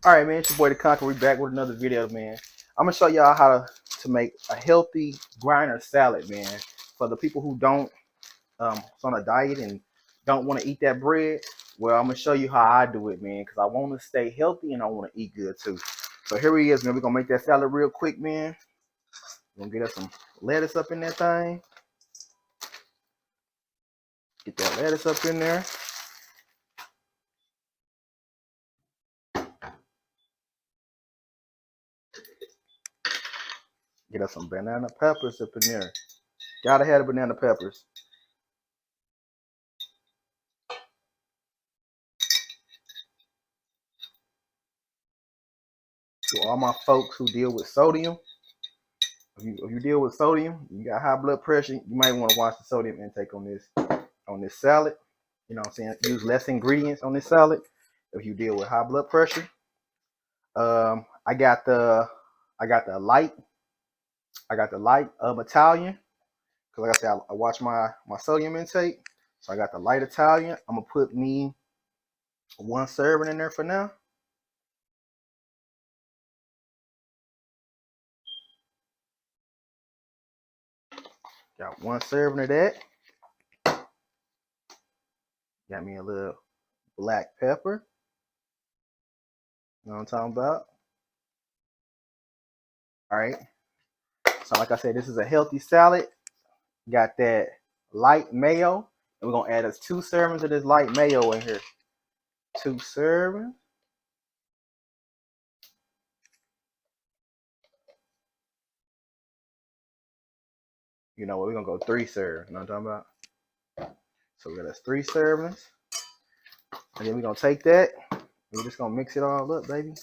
All right, man, it's your boy the Conqueror. We back with another video, man. I'm gonna show y'all how to make a healthy grinder salad, man. For the people who don't is on a diet and don't want to eat that bread, well, I'm gonna show you how I do it, man, because I want to stay healthy and I want to eat good too. So here he is, man. We're gonna make that salad real quick, man. We're gonna get us some lettuce up in that thing. Get that lettuce up in there. Get us some banana peppers up in there. Gotta have the banana peppers. To all my folks who deal with sodium, if you deal with sodium, you got high blood pressure, you might want to watch the sodium intake on this salad. You know what I'm saying? Use less ingredients on this salad if you deal with high blood pressure. I got the light Italian, because like I said, I watch my sodium intake. So I got the light Italian. I'm gonna put me one serving in there for now. Got one serving of that. Got me a little black pepper. You know what I'm talking about? All right. So like I said, this is a healthy salad. Got that light mayo. And we're going to add us 2 servings of this light mayo in here. 2 servings. You know what? We're going to go 3 servings. You know what I'm talking about? So we got us 3 servings. And then we're going to take that. We're just going to mix it all up, baby.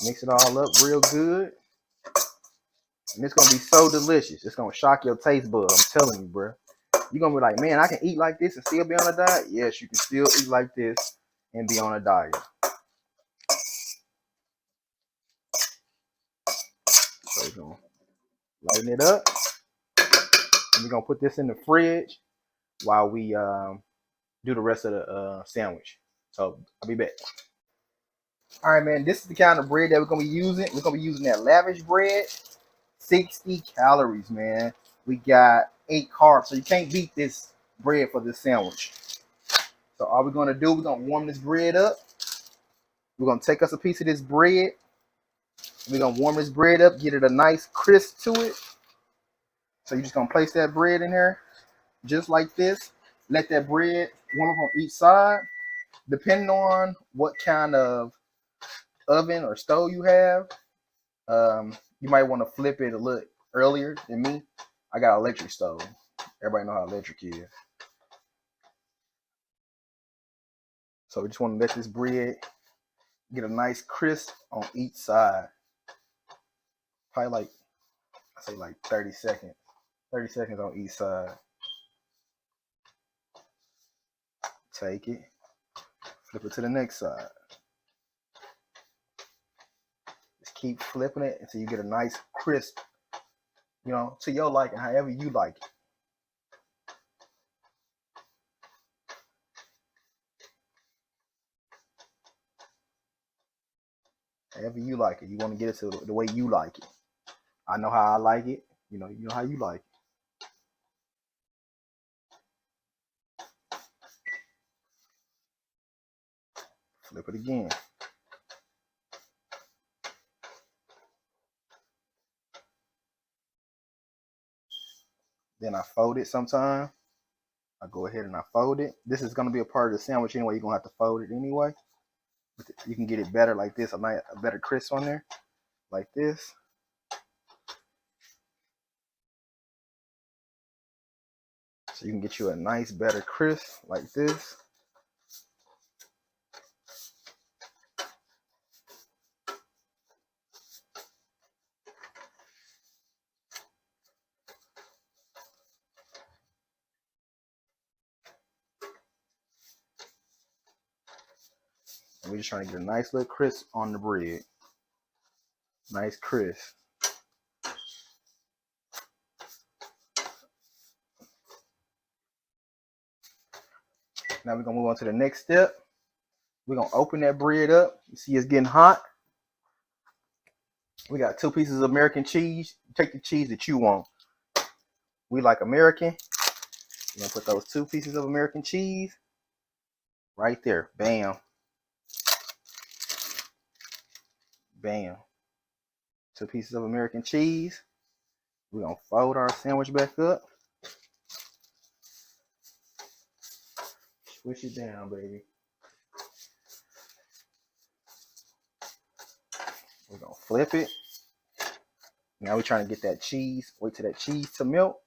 Mix it all up real good. And it's going to be so delicious. It's going to shock your taste bud. I'm telling you, bro. You're going to be like, man, I can eat like this and still be on a diet? Yes, you can still eat like this and be on a diet. So we're going to lighten it up. And we're going to put this in the fridge while we do the rest of the sandwich. So I'll be back. All right, man, this is the kind of bread that we're going to be using. We're going to be using that lavish bread. 60 calories, man. We got 8 carbs, so you can't beat this bread for this sandwich. So all we're going to do, we're going to warm this bread up. We're going to take us a piece of this bread. We're going to warm this bread up, get it a nice crisp to it. So you're just going to place that bread in here just like this. Let that bread warm up on each side. Depending on what kind of oven or stove you have, you might want to flip it a little earlier than me. I got an electric stove. Everybody know how electric is. So we just want to let this bread get a nice crisp on each side. Probably like, I say like 30 seconds. 30 seconds on each side. Take it. Flip it to the next side. Just keep flipping it until you get a nice crisp, you know, to your liking, however you like it. However you like it. You want to get it to the way you like it. I know how I like it. You know how you like it. Flip it again. Then I fold it sometime. I go ahead and I fold it. This is going to be a part of the sandwich anyway. You're going to have to fold it anyway. You can get it better like this, a better crisp on there, like this. So you can get you a nice, better crisp like this. And we're just trying to get a nice little crisp on the bread. Nice crisp. Now we're going to move on to the next step. We're gonna open that bread up. You see it's getting hot. We got 2 pieces of American cheese. Take the cheese that you want. We like American. We're gonna put those 2 pieces of American cheese right there. Bam. Bam. 2 pieces of American cheese. We're gonna fold our sandwich back up. Squish it down, baby. We're gonna flip it. Now we're trying to get that cheese. Wait till that cheese to melt.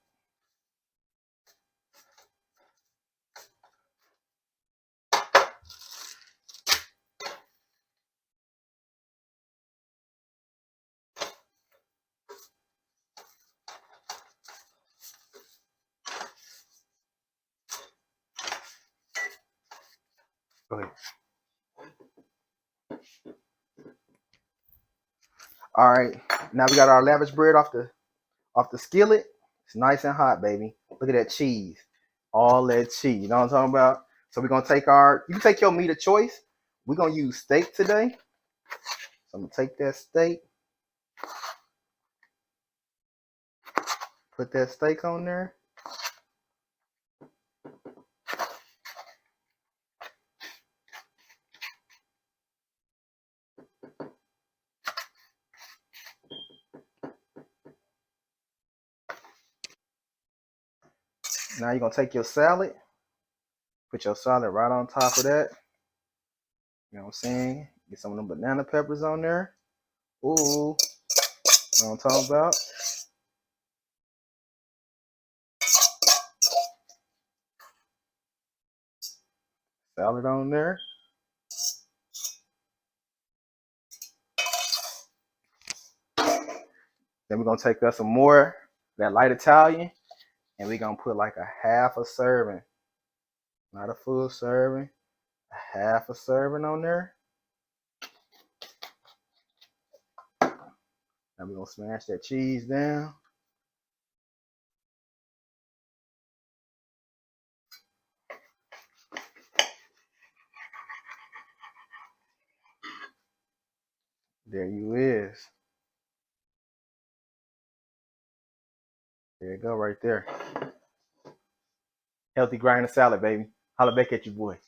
Go ahead. All right, now we got our lavish bread off the skillet. It's nice and hot, baby. Look at that cheese. All that cheese. You know what I'm talking about? So we're gonna take you can take your meat of choice. We're gonna use steak today. So I'm gonna take that steak, put that steak on there. Now you're gonna take your salad, put your salad right on top of that. You know what I'm saying? Get some of them banana peppers on there. Ooh, you know what I'm talking about? Salad on there. Then we're gonna take us some more that light Italian, and we're gonna put like a half a serving, not a full serving, a half a serving on there. Now we're gonna smash that cheese down. There you is. There you go right there. Healthy grinder salad, baby. Holla back at your boy.